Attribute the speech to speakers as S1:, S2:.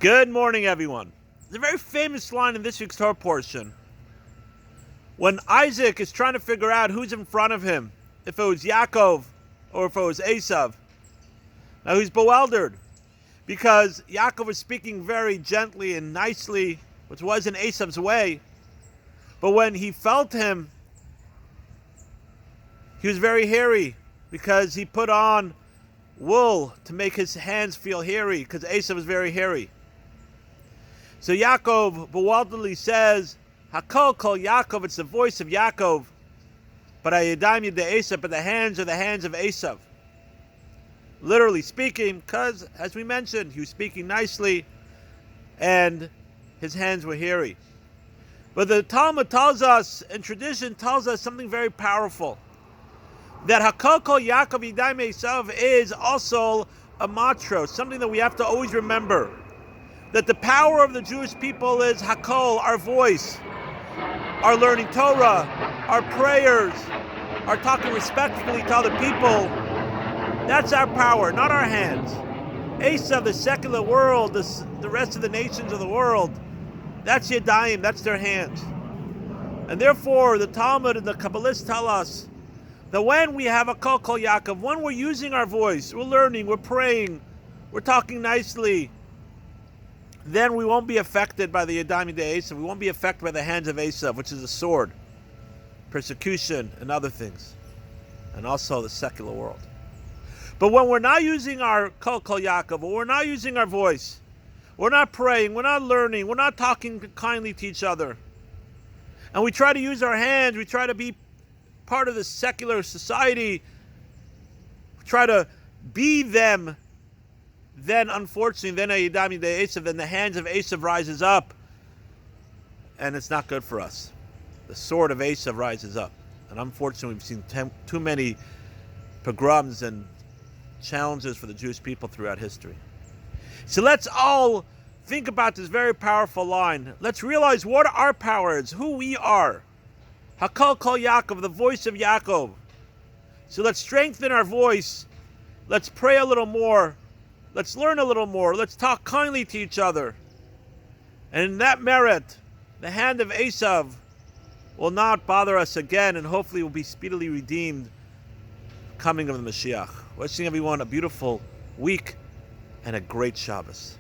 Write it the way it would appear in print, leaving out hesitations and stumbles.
S1: Good morning, everyone. There's a very famous line in this week's Torah portion. When Isaac is trying to figure out who's in front of him, if it was Yaakov or if it was Esav. Now he's bewildered because Yaakov was speaking very gently and nicely, which wasn't Esav's way. But when he felt him, he was very hairy because he put on wool to make his hands feel hairy because Esav was very hairy. So Yaakov bewilderedly says, Hakol kol Yaakov, it's the voice of Yaakov, but Ayadayim yedei Esav, but the hands are the hands of Esav. Literally speaking, because, as we mentioned, he was speaking nicely, and his hands were hairy. But the Talmud tells us, and tradition tells us something very powerful, that Hakol kol Yaakov Yadayim Esav is also a mantra, something that we have to always remember. That the power of the Jewish people is Hakol, our voice, our learning Torah, our prayers, our talking respectfully to other people. That's our power, not our hands. Esav, the secular world, the rest of the nations of the world, that's Yadayim, that's their hands. And therefore, the Talmud and the Kabbalists tell us that when we have a Kol Kol Yaakov, when we're using our voice, we're learning, we're praying, we're talking nicely, then we won't be affected by the Yadayim yedei Esav. We won't be affected by the hands of Esav, which is a sword, persecution, and other things, and also the secular world. But when we're not using our Kol Kol Yaakov, or we're not using our voice, we're not praying, we're not learning, we're not talking kindly to each other, and we try to use our hands, we try to be part of the secular society, try to be them, then unfortunately, then Yadayim yedei Esav, then the hands of Esav rises up, and it's not good for us. The sword of Esav rises up, and unfortunately, we've seen too many pogroms and challenges for the Jewish people throughout history. So let's all think about this very powerful line. Let's realize what our power is, who we are. Hakol kol Yaakov, the voice of Yaakov. So let's strengthen our voice. Let's pray a little more. Let's learn a little more. Let's talk kindly to each other. And in that merit, the hand of Esav will not bother us again, and hopefully will be speedily redeemed coming of the Mashiach. Wishing everyone a beautiful week and a great Shabbos.